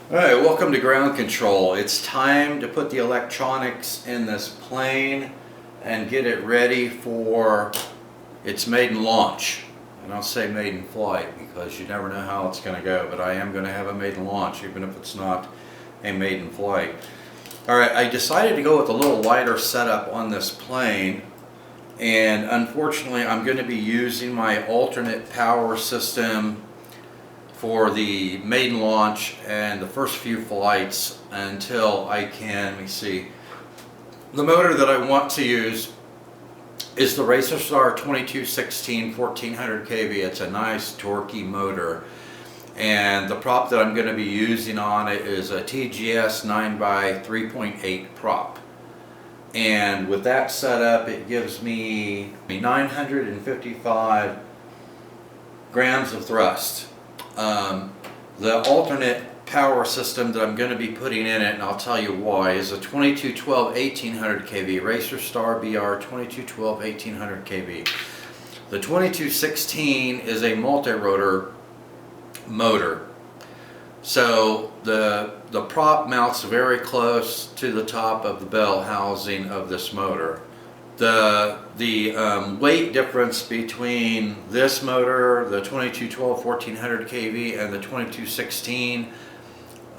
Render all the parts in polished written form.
Alright, welcome to ground control. It's time to put the electronics in this plane and get it ready for its maiden launch. And I'll say maiden flight because you never know how it's going to go, but I am going to have a maiden launch even if it's not a maiden flight. Alright, I decided to go with a little lighter setup on this plane, and unfortunately I'm going to be using my alternate power system for the maiden launch and the first few flights until I can, let me see, the motor that I want to use is the Racerstar 2216 1400 kV. It's a nice torquey motor, and the prop that I'm going to be using on it is a TGS 9x3.8 prop. And with that setup, it gives me 955 grams of thrust. The alternate power system that I'm going to be putting in it, and I'll tell you why, is a 2212 1800 kV Racerstar BR 2212 1800 kV. The 2216 is a multi-rotor motor, so the prop mounts very close to the top of the bell housing of this motor. The weight difference between this motor, the 2212 1400 kV, and the 2216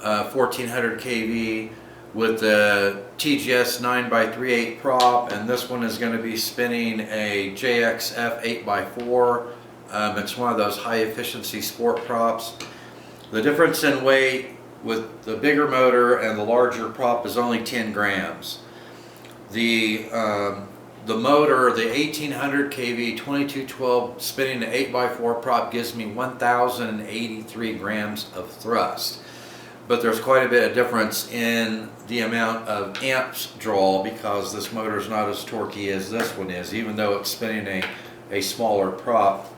1400 kV with the TGS 9x3.8 prop, and this one is going to be spinning a JXF 8x4. It's one of those high efficiency sport props. The difference in weight with the bigger motor and the larger prop is only 10 grams. The motor, the 1800 kV 2212 spinning an 8x4 prop, gives me 1083 grams of thrust. But there's quite a bit of difference in the amount of amps draw because this motor is not as torquey as this one is. Even though it's spinning a smaller prop,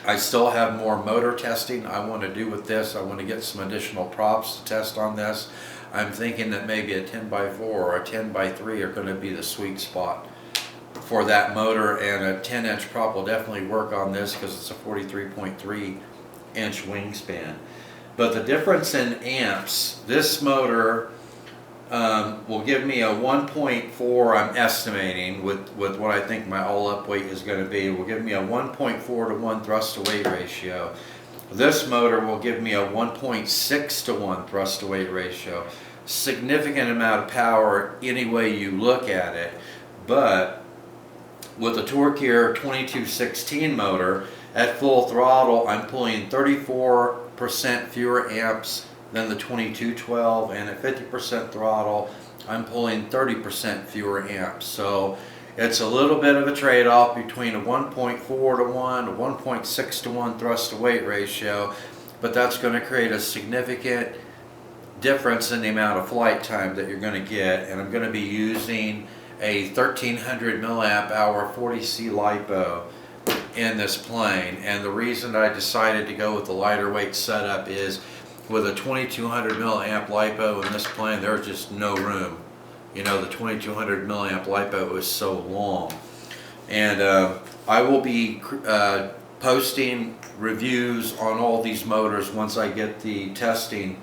I still have more motor testing I want to do with this. I want to get some additional props to test on this. I'm thinking that maybe a 10x4 or a 10x3 are going to be the sweet spot for that motor, and a 10-inch prop will definitely work on this because it's a 43.3-inch wingspan. But the difference in amps, this motor will give me a 1.4, I'm estimating, with what I think my all-up weight is going to be, will give me a 1.4 to 1 thrust-to-weight ratio. This motor will give me a 1.6 to 1 thrust-to-weight ratio. Significant amount of power any way you look at it, but with the torquier 2216 motor, at full throttle, I'm pulling 34% fewer amps than the 2212, and at 50% throttle, I'm pulling 30% fewer amps. So it's a little bit of a trade-off between a 1.4 to 1, a 1.6 to 1 thrust-to-weight ratio, but that's going to create a significant difference in the amount of flight time that you're going to get. And I'm going to be using a 1300 milliamp hour 40C LiPo in this plane, and the reason I decided to go with the lighter weight setup is with a 2200 milliamp LiPo in this plane, there's just no room. You know, the 2200 milliamp LiPo is so long, and I will be posting reviews on all these motors once I get the testing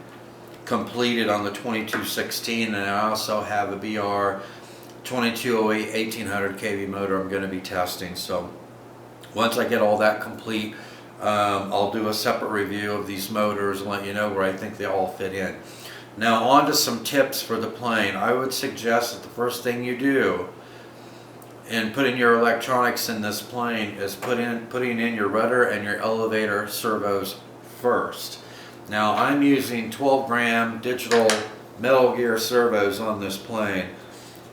completed on the 2216, and I also have a BR 2208 1800 kV motor I'm going to be testing. So once I get all that complete, I'll do a separate review of these motors and let you know where I think they all fit in. Now on to some tips for the plane. I would suggest that the first thing you do in putting your electronics in this plane is putting in your rudder and your elevator servos first. Now I'm using 12-gram digital Metal Gear servos on this plane.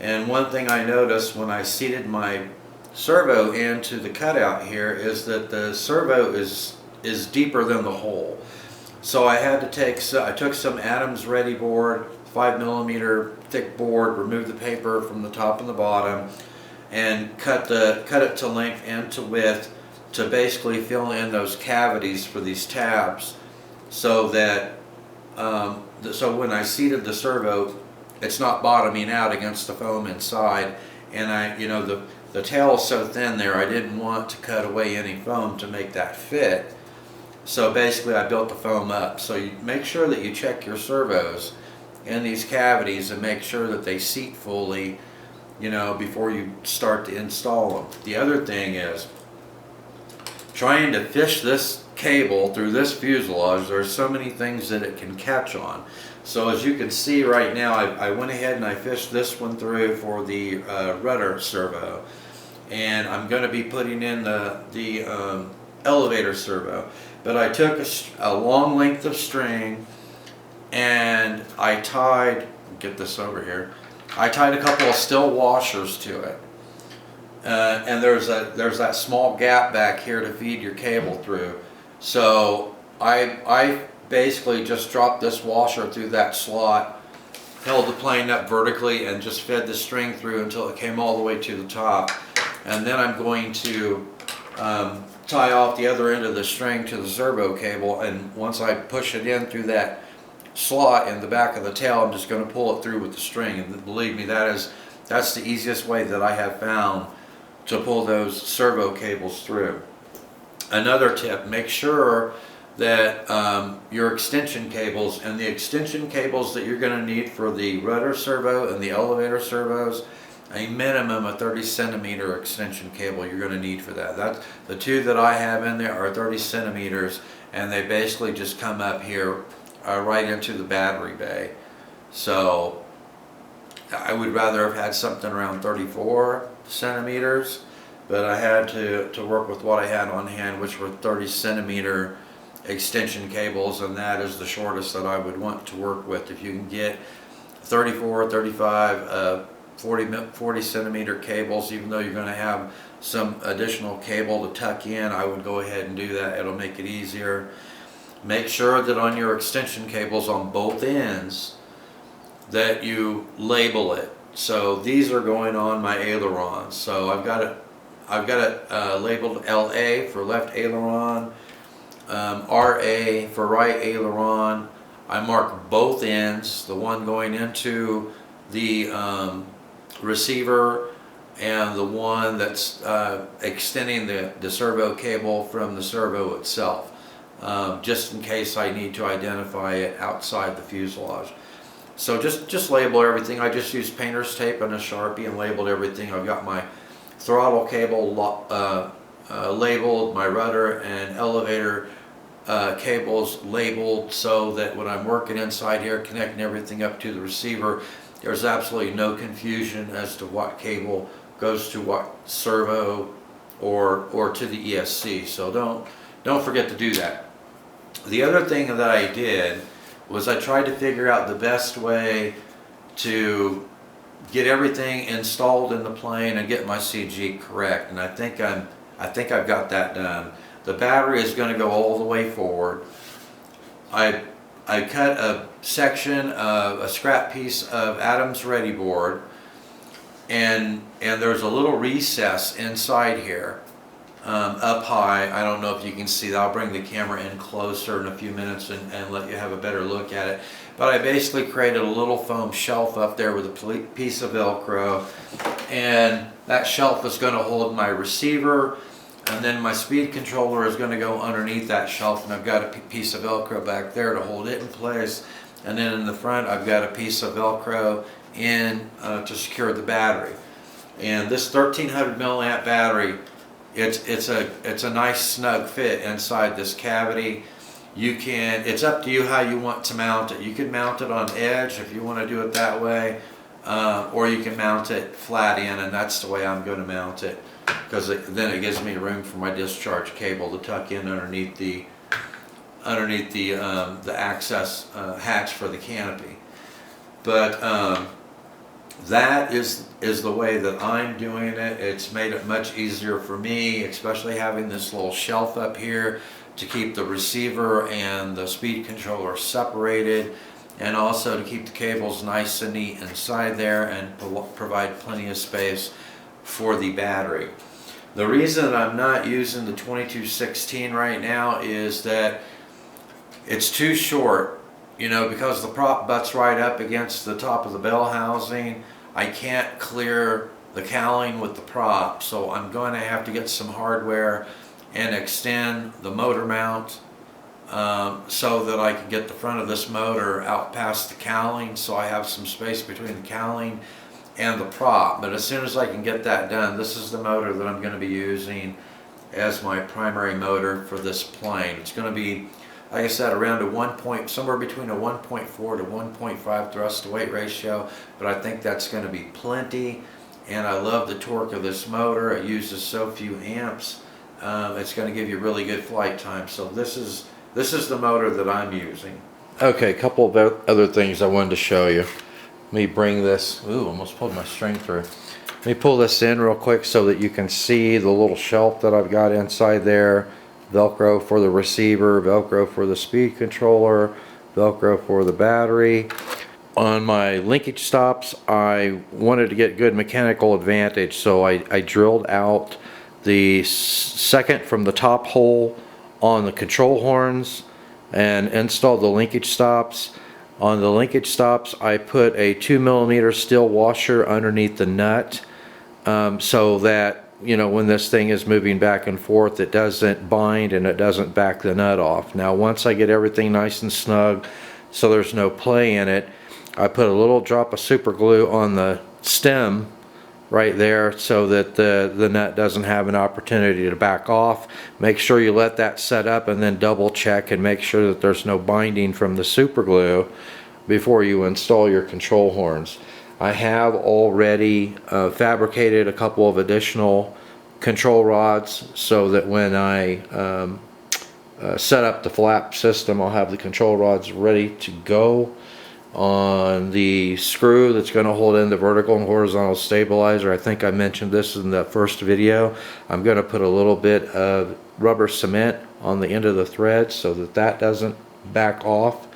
And one thing I noticed when I seated my servo into the cutout here is that the servo is deeper than the hole. So I had to I took some Adams Ready board, 5mm thick board, remove the paper from the top and the bottom, and cut it to length and to width to basically fill in those cavities for these tabs, so that so when I seated the servo, it's not bottoming out against the foam inside. And the tail is so thin there, I didn't want to cut away any foam to make that fit. So basically I built the foam up. So you make sure that you check your servos in these cavities and make sure that they seat fully, you know, before you start to install them. The other thing is trying to fish this cable through this fuselage. There's so many things that it can catch on. So as you can see right now, I went ahead and I fished this one through for the rudder servo, and I'm going to be putting in the elevator servo. But I took a long length of string and I tied, get this over here, I tied a couple of steel washers to it. And there's that small gap back here to feed your cable through. So I basically just dropped this washer through that slot, held the plane up vertically, and just fed the string through until it came all the way to the top. And then I'm going to tie off the other end of the string to the servo cable, and once I push it in through that slot in the back of the tail, I'm just going to pull it through with the string. And believe me, that's the easiest way that I have found to pull those servo cables through. Another tip, make sure that your extension cables and the extension cables that you're going to need for the rudder servo and the elevator servos, a minimum of 30 centimeter extension cable you're going to need for that. The two that I have in there are 30 centimeters, and they basically just come up here right into the battery bay. So I would rather have had something around 34 centimeters, but I had to work with what I had on hand, which were 30 centimeter extension cables, and that is the shortest that I would want to work with. If you can get 34, 35, 40 centimeter cables, even though you're going to have some additional cable to tuck in, I would go ahead and do that. It'll make it easier. Make sure that on your extension cables on both ends that you label it. So these are going on my ailerons. So I've got it labeled LA for left aileron, RA for right aileron. I mark both ends, the one going into the receiver and the one that's extending the servo cable from the servo itself, just in case I need to identify it outside the fuselage. So just label everything. I just used painter's tape and a Sharpie and labeled everything. I've got my throttle cable labeled, my rudder and elevator cables labeled, so that when I'm working inside here connecting everything up to the receiver, there's absolutely no confusion as to what cable goes to what servo or to the ESC. So don't forget to do that. The other thing that I did was I tried to figure out the best way to get everything installed in the plane and get my CG correct, and I think I've got that done. The battery is going to go all the way forward. I cut a section of a scrap piece of Adams Ready board, and there's a little recess inside here, up high. I don't know if you can see that. I'll bring the camera in closer in a few minutes and let you have a better look at it. But I basically created a little foam shelf up there with a piece of Velcro, and that shelf is going to hold my receiver, and then my speed controller is going to go underneath that shelf, and I've got a piece of Velcro back there to hold it in place, and then in the front I've got a piece of Velcro in to secure the battery. And this 1300 milliamp battery, it's a nice snug fit inside this cavity. It's up to you how you want to mount it. You can mount it on edge if you want to do it that way, or you can mount it flat in, and that's the way I'm going to mount it, because then it gives me room for my discharge cable to tuck in underneath the access hatch for the canopy. But that is the way that I'm doing it. It's made it much easier for me, especially having this little shelf up here to keep the receiver and the speed controller separated, and also to keep the cables nice and neat inside there and provide plenty of space for the battery. The reason that I'm not using the 2216 right now is that it's too short, because the prop butts right up against the top of the bell housing. I can't clear the cowling with the prop, so I'm going to have to get some hardware and extend the motor mount so that I can get the front of this motor out past the cowling, so I have some space between the cowling and the prop. But as soon as I can get that done, this is the motor that I'm going to be using as my primary motor for this plane. It's going to be, like I said, around somewhere between a 1.4 to 1.5 thrust to weight ratio, but I think that's going to be plenty. And I love the torque of this motor. It uses so few amps. It's going to give you really good flight time. So this is the motor that I'm using. Okay, a couple of other things I wanted to show you. Let me bring this. Ooh, almost pulled my string through. Let me pull this in real quick so that you can see the little shelf that I've got inside there. Velcro for the receiver, Velcro for the speed controller, Velcro for the battery. On my linkage stops, I wanted to get good mechanical advantage, so I drilled out the second from the top hole on the control horns and installed the linkage stops. On the linkage stops, I put a 2mm steel washer underneath the nut, so that, you know, when this thing is moving back and forth, it doesn't bind and it doesn't back the nut off. Now once I get everything nice and snug so there's no play in it, I put a little drop of super glue on the stem right there so that the nut doesn't have an opportunity to back off. Make sure you let that set up and then double check and make sure that there's no binding from the super glue before you install your control horns. I have already fabricated a couple of additional control rods so that when I set up the flap system, I'll have the control rods ready to go. On the screw that's going to hold in the vertical and horizontal stabilizer, I think I mentioned this in the first video, I'm going to put a little bit of rubber cement on the end of the thread so that that doesn't back off.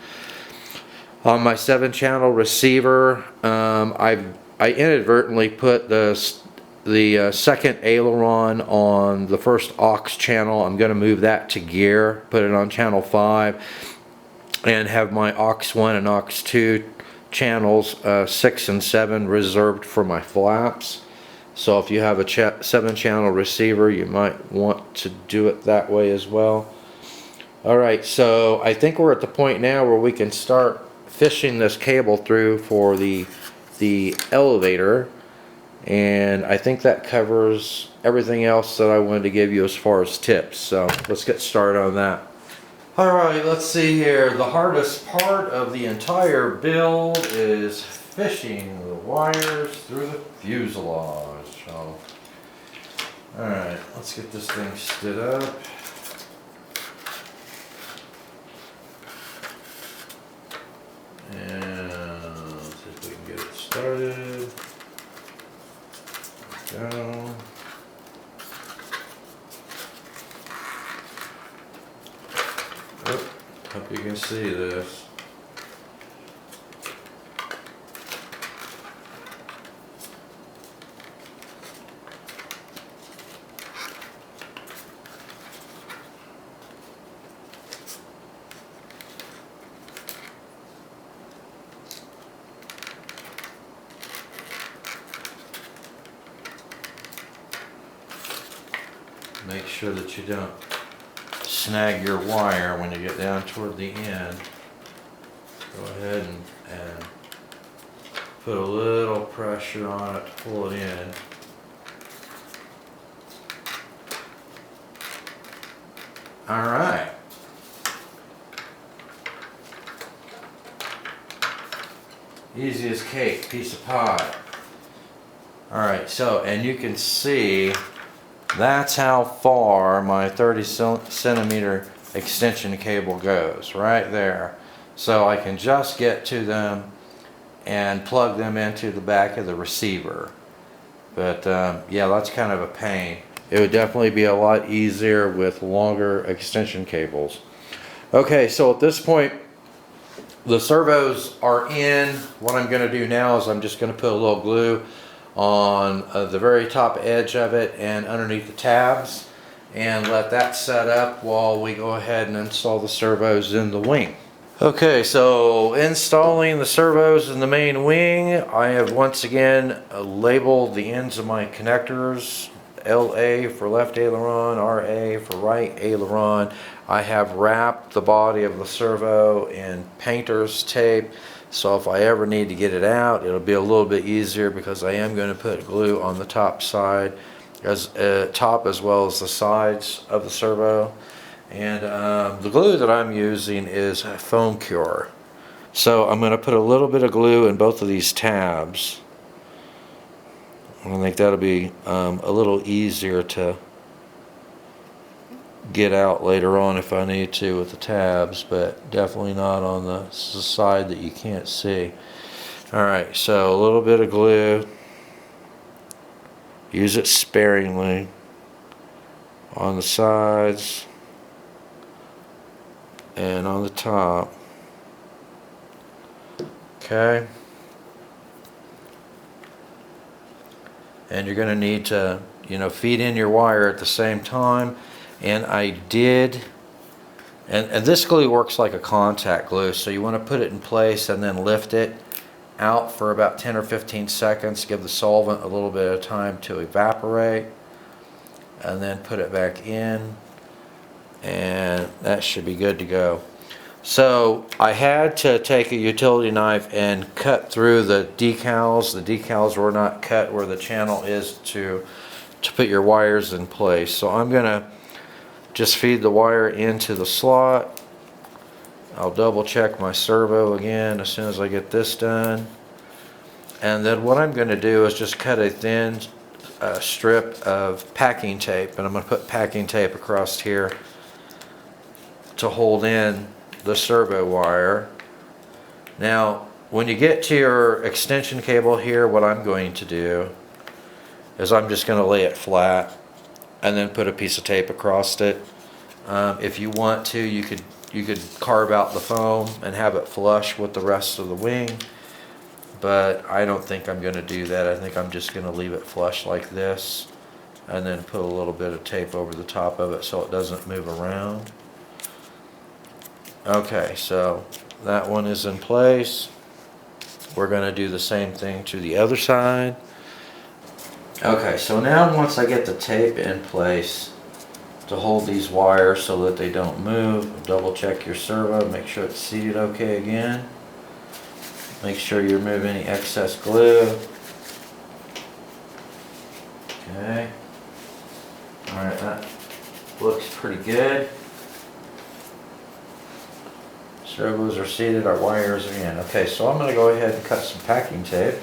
On my 7-channel receiver, I inadvertently put the second aileron on the first aux channel. I'm going to move that to gear, put it on channel 5, and have my aux 1 and aux 2 channels 6 and 7 reserved for my flaps. So if you have a 7-channel receiver, you might want to do it that way as well. Alright, so I think we're at the point now where we can start fishing this cable through for the elevator, and I think that covers everything else that I wanted to give you as far as tips. So let's get started on that. Alright, let's see here. The hardest part of the entire build is fishing the wires through the fuselage. So, alright, let's get this thing stood up. And let's see if we can get it started. There we go. Hope you can see this. Make sure that you don't snag your wire when you get down toward the end. Go ahead and put a little pressure on it to pull it in. Alright. Easy as cake, piece of pie. Alright, so, and you can see that's how far my 30cm extension cable goes, right there. So I can just get to them and plug them into the back of the receiver. But yeah, that's kind of a pain. It would definitely be a lot easier with longer extension cables. Okay, so at this point, the servos are in. What I'm going to do now is I'm just going to put a little glue on the very top edge of it and underneath the tabs, and let that set up while we go ahead and install the servos in the wing. Okay, so installing the servos in the main wing, I have once again labeled the ends of my connectors LA for left aileron, RA for right aileron. I have wrapped the body of the servo in painter's tape, so if I ever need to get it out, it'll be a little bit easier because I am going to put glue on the top side, as well as the sides of the servo. And the glue that I'm using is foam cure. So I'm going to put a little bit of glue in both of these tabs. I think that'll be a little easier to get out later on if I need to with the tabs, but definitely not on the side that you can't see. Alright, so a little bit of glue. Use it sparingly on the sides and on the top. Okay. And you're going to need to, feed in your wire at the same time. And I did, and this glue works like a contact glue, so you want to put it in place and then lift it out for about 10 or 15 seconds, give the solvent a little bit of time to evaporate, and then put it back in, and that should be good to go. So I had to take a utility knife and cut through the decals. The decals were not cut where the channel is to put your wires in place. So I'm going to just feed the wire into the slot. I'll double check my servo again as soon as I get this done. And then what I'm going to do is just cut a thin strip of packing tape, and I'm going to put packing tape across here to hold in the servo wire. Now when you get to your extension cable here, what I'm going to do is I'm just going to lay it flat and then put a piece of tape across it. If you want to, you could carve out the foam and have it flush with the rest of the wing, but I don't think I'm going to do that. I think I'm just going to leave it flush like this and then put a little bit of tape over the top of it so it doesn't move around. Okay, so that one is in place. We're going to do the same thing to the other side. Okay, so now once I get the tape in place to hold these wires so that they don't move, double check your servo, make sure it's seated okay again. Make sure you remove any excess glue. Okay. Alright, that looks pretty good. Servos are seated, our wires are in. Okay, so I'm going to go ahead and cut some packing tape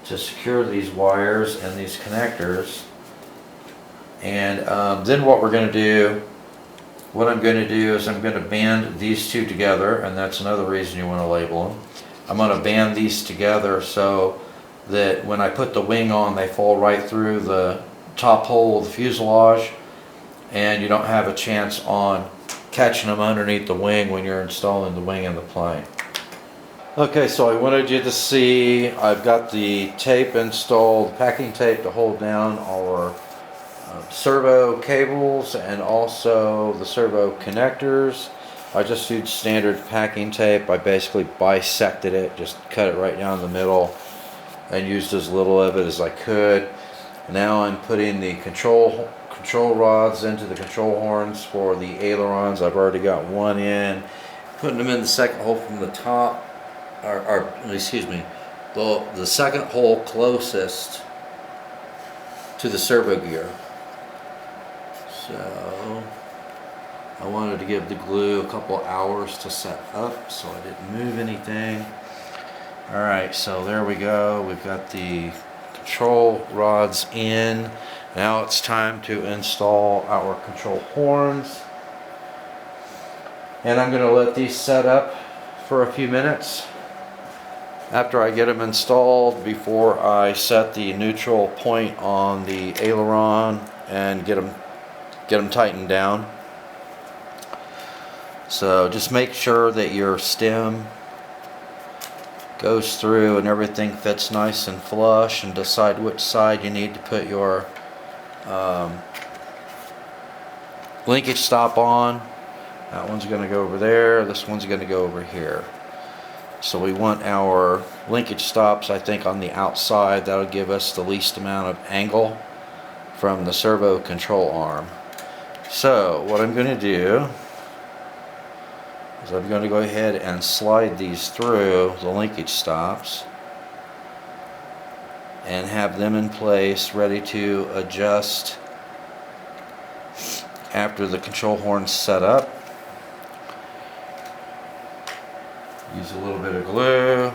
to secure these wires and these connectors. And then what I'm going to do is I'm going to band these two together, and that's another reason you want to label them. I'm going to band these together so that when I put the wing on, they fall right through the top hole of the fuselage, and you don't have a chance on catching them underneath the wing when you're installing the wing in the plane. Okay, so I wanted you to see I've got the tape installed, packing tape to hold down our servo cables and also the servo connectors. I just used standard packing tape. I basically bisected it, just cut it right down the middle and used as little of it as I could. Now I'm putting the control rods into the control horns for the ailerons. I've already got one in, putting them in the second hole from the top, or excuse me, the second hole closest to the servo gear. So I wanted to give the glue a couple hours to set up so I didn't move anything. Alright, so there we go. We've got the control rods in. Now it's time to install our control horns. And I'm going to let these set up for a few minutes after I get them installed before I set the neutral point on the aileron and get them tightened down. So just make sure that your stem goes through and everything fits nice and flush, and decide which side you need to put your linkage stop on. That one's going to go over there, this one's going to go over here. So we want our linkage stops, I think, on the outside. That'll give us the least amount of angle from the servo control arm. So what I'm going to do is I'm going to go ahead and slide these through the linkage stops and have them in place ready to adjust after the control horn's set up. Use a little bit of glue.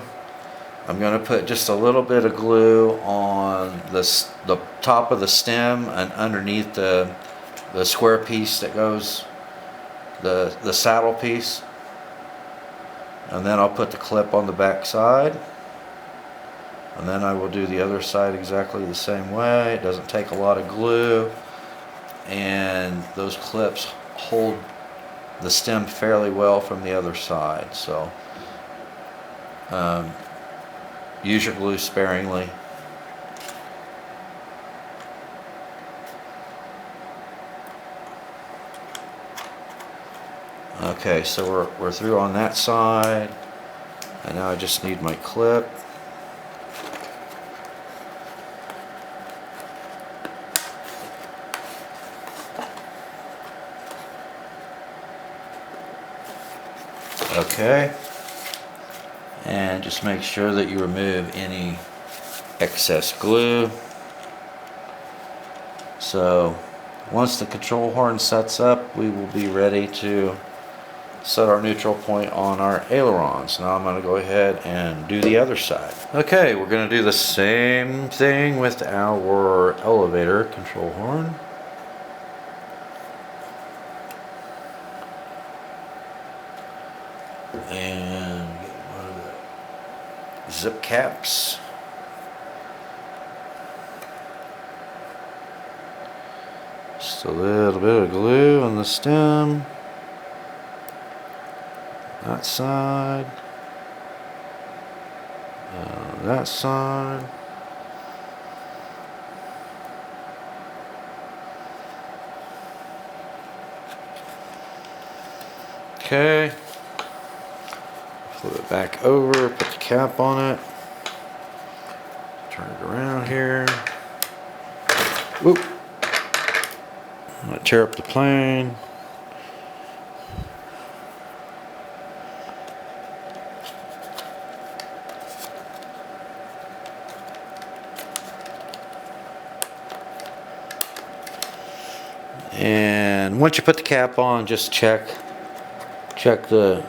I'm going to put just a little bit of glue on the top of the stem and underneath the square piece that goes, the saddle piece. And then I'll put the clip on the back side. And then I will do the other side exactly the same way. It doesn't take a lot of glue. And those clips hold the stem fairly well from the other side. So use your glue sparingly. Okay, so we're through on that side, and now I just need my clip. Okay, and just make sure that you remove any excess glue. So once the control horn sets up, we will be ready to set our neutral point on our ailerons. Now I'm going to go ahead and do the other side. Okay, we're going to do the same thing with our elevator control horn. And get one of the zip caps. Just a little bit of glue on the stem. That side. That side. Okay. Flip it back over, put the cap on it. Turn it around here. Whoop. I'm gonna tear up the plane. And once you put the cap on, just check the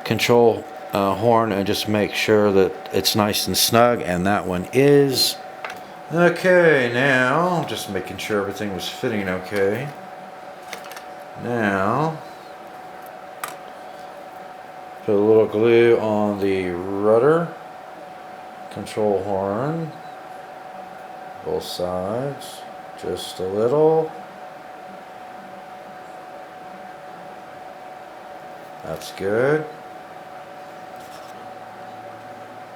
control horn and just make sure that it's nice and snug, and that one is. Okay, now just making sure everything was fitting okay. Now put a little glue on the rudder control horn, both sides, just a little. That's good.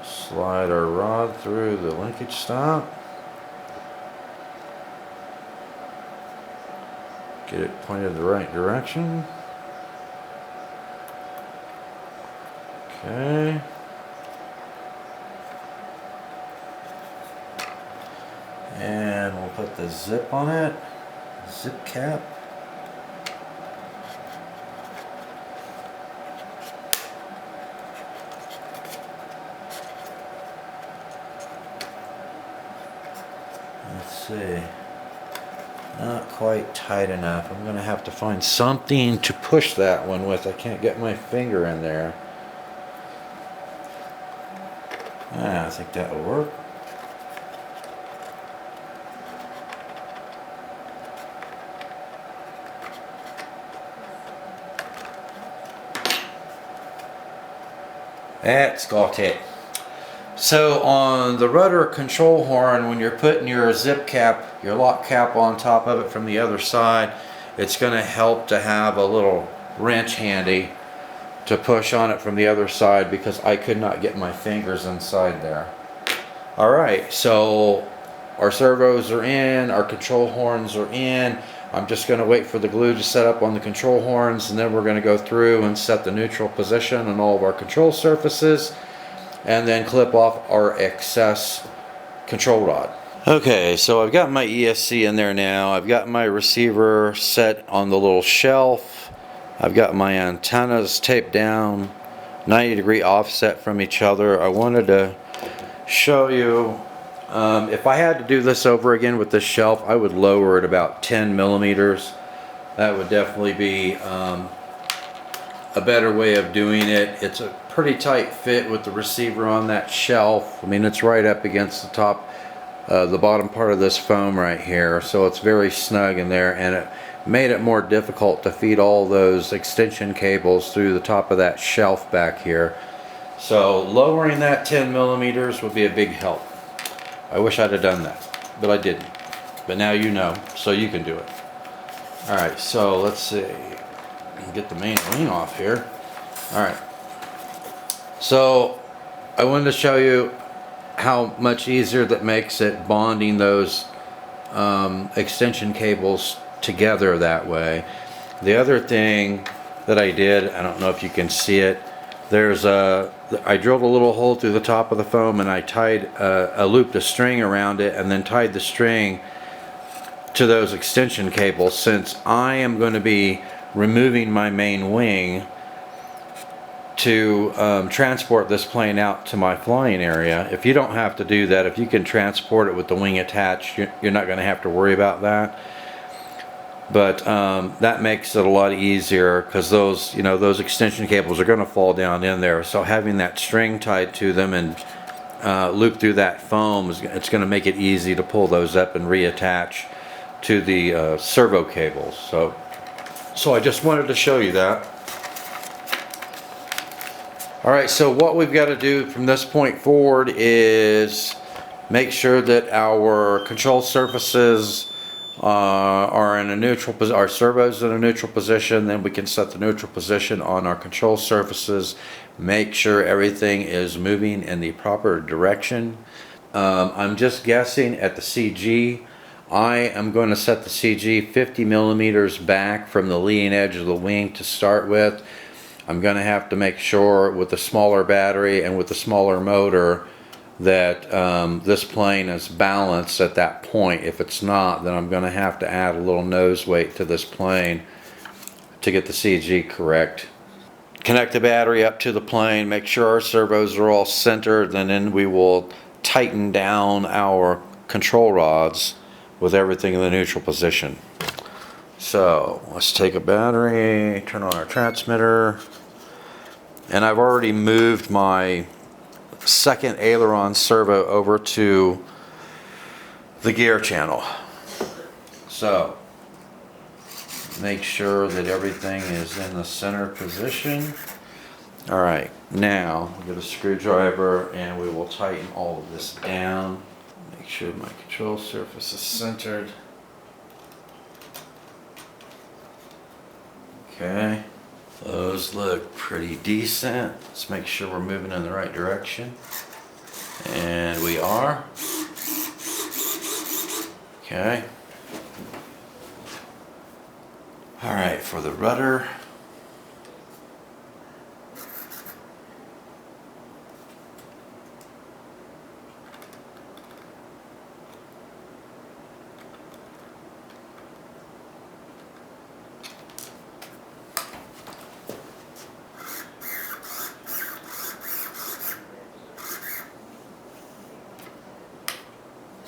Slide our rod through the linkage stop. Get it pointed the right direction. Okay. And we'll put the zip on it. Zip cap. Let's see. Not quite tight enough. I'm going to have to find something to push that one with. I can't get my finger in there. I think that will work. That's got it. So on the rudder control horn, when you're putting your zip cap, your lock cap on top of it from the other side, it's going to help to have a little wrench handy to push on it from the other side, because I could not get my fingers inside there. Alright, so our servos are in, our control horns are in. I'm just going to wait for the glue to set up on the control horns, and then we're going to go through and set the neutral position on all of our control surfaces, and then clip off our excess control rod. Okay, so I've got my ESC in there now. I've got my receiver set on the little shelf. I've got my antennas taped down, 90-degree offset from each other. I wanted to show you, if I had to do this over again with this shelf, I would lower it about 10 millimeters. That would definitely be a better way of doing it. It's a pretty tight fit with the receiver on that shelf. I mean, it's right up against the top, the bottom part of this foam right here, so it's very snug in there, and it made it more difficult to feed all those extension cables through the top of that shelf back here. So lowering that 10 millimeters would be a big help. I wish I'd have done that, but I didn't. But now you know, so you can do it. Alright, so let's see. Get the main wing off here. Alright. So I wanted to show you how much easier that makes it bonding those extension cables together that way. The other thing that I did, I don't know if you can see it, I drilled a little hole through the top of the foam, and I looped a string around it and then tied the string to those extension cables, since I am going to be removing my main wing to transport this plane out to my flying area. If you don't have to do that, if you can transport it with the wing attached, you're not going to have to worry about that. But that makes it a lot easier, because those extension cables are going to fall down in there. So having that string tied to them and loop through that foam, it's going to make it easy to pull those up and reattach to the servo cables. So I just wanted to show you that. Alright, so what we've got to do from this point forward is make sure that our control surfaces are in a neutral position, our servos in a neutral position. Then we can set the neutral position on our control surfaces, make sure everything is moving in the proper direction. I'm just guessing at the CG. I am going to set the CG 50 millimeters back from the leading edge of the wing to start with. I'm going to have to make sure with the smaller battery and with the smaller motor that this plane is balanced at that point. If it's not, then I'm going to have to add a little nose weight to this plane to get the CG correct. Connect the battery up to the plane, make sure our servos are all centered, and then we will tighten down our control rods with everything in the neutral position. So let's take a battery, turn on our transmitter, and I've already moved my second aileron servo over to the gear channel. So make sure that everything is in the center position. Alright, now we'll get a screwdriver and we will tighten all of this down. Make sure my control surface is centered. Okay, those look pretty decent. Let's make sure we're moving in the right direction. And we are. Okay. Alright, for the rudder.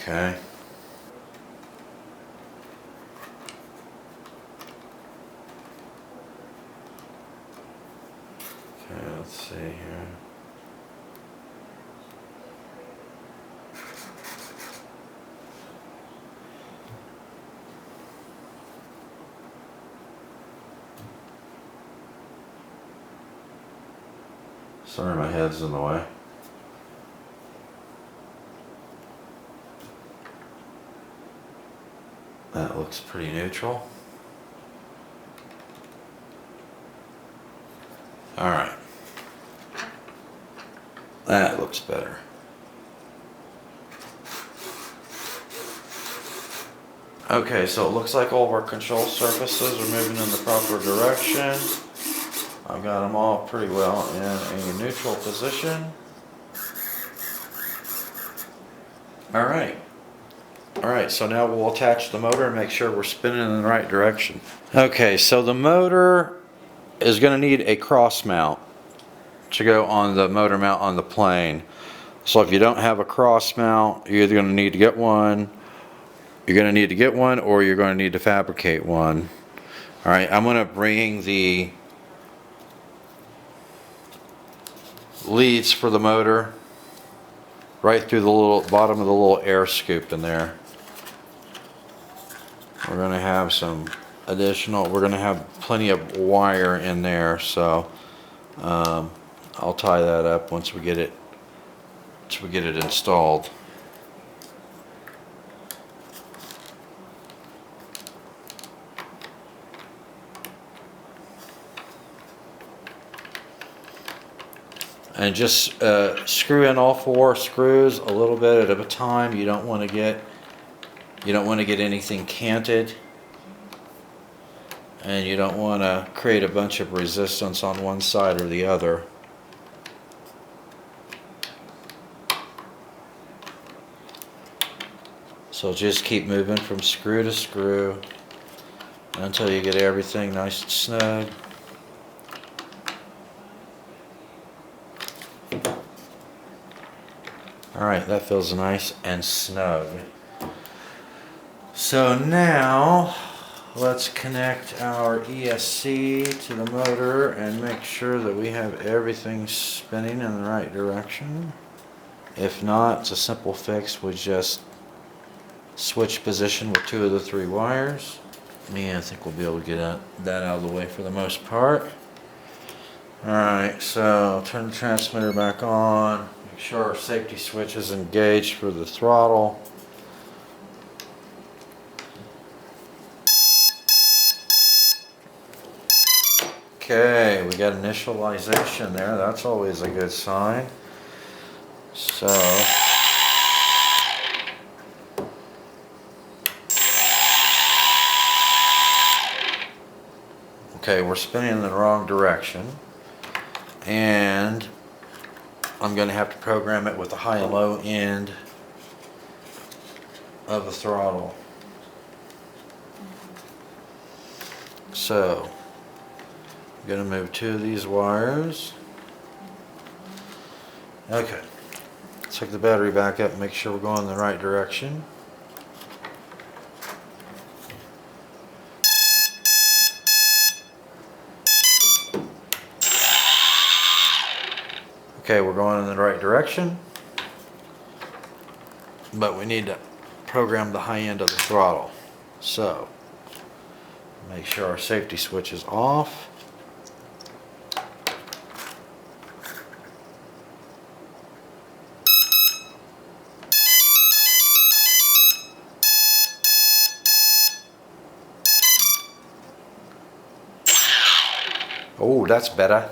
Okay. Okay, let's see here. Sorry, my head's in the way. That looks pretty neutral. Alright. That looks better. Okay, so it looks like all of our control surfaces are moving in the proper direction. I've got them all pretty well in a neutral position. Alright. Alright, so now we'll attach the motor and make sure we're spinning in the right direction. Okay, so the motor is going to need a cross mount to go on the motor mount on the plane. So if you don't have a cross mount, you're either going to need to get one, or you're going to need to fabricate one. Alright, I'm going to bring the leads for the motor right through the little bottom of the little air scoop in there. We're going to have some additional, we're going to have plenty of wire in there, so I'll tie that up once we get it installed. And just screw in all 4 screws a little bit at a time. You don't want to get anything canted, and you don't want to create a bunch of resistance on one side or the other. So just keep moving from screw to screw until you get everything nice and snug. Alright, that feels nice and snug. So now let's connect our ESC to the motor and make sure that we have everything spinning in the right direction. If not, it's a simple fix. We just switch position with 2 of the 3 wires. Yeah, I think we'll be able to get that out of the way for the most part. Alright, so turn the transmitter back on. Make sure our safety switch is engaged for the throttle. Okay, we got initialization there. That's always a good sign. So okay, we're spinning in the wrong direction, and I'm going to have to program it with the high and low end of the throttle. So I'm going to move 2 of these wires. Okay, let's hook the battery back up and make sure we're going in the right direction. Okay, we're going in the right direction, but we need to program the high end of the throttle. So make sure our safety switch is off. Oh, that's better.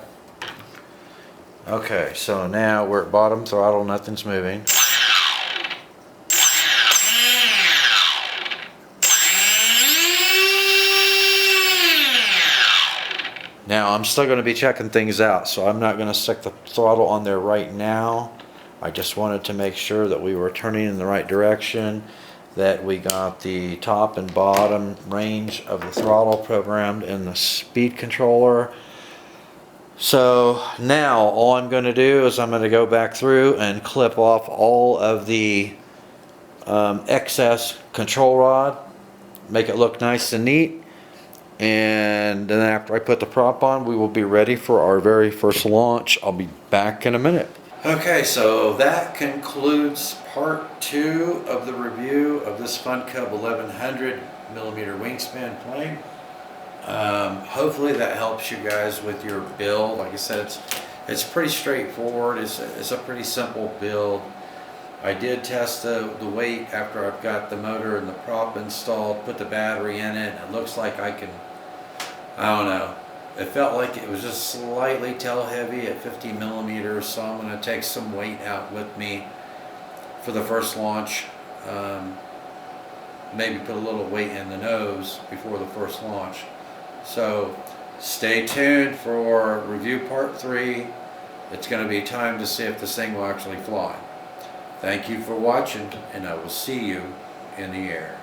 Okay, so now we're at bottom throttle, nothing's moving. Now I'm still going to be checking things out, so I'm not going to stick the throttle on there right now. I just wanted to make sure that we were turning in the right direction, that we got the top and bottom range of the throttle programmed in the speed controller. So now all I'm going to do is I'm going to go back through and clip off all of the excess control rod, make it look nice and neat, and then after I put the prop on, we will be ready for our very first launch. I'll be back in a minute. Okay, so that concludes part 2 of the review of this fun Cub 1100mm Wingspan plane. Hopefully that helps you guys with your build. Like I said, it's pretty straightforward. It's a pretty simple build. I did test the weight after I've got the motor and the prop installed, put the battery in it. It looks like I don't know. It felt like it was just slightly tail heavy at 50 millimeters, so I'm going to take some weight out with me for the first launch. Maybe put a little weight in the nose before the first launch. So stay tuned for review part 3. It's going to be time to see if this thing will actually fly. Thank you for watching, and I will see you in the air.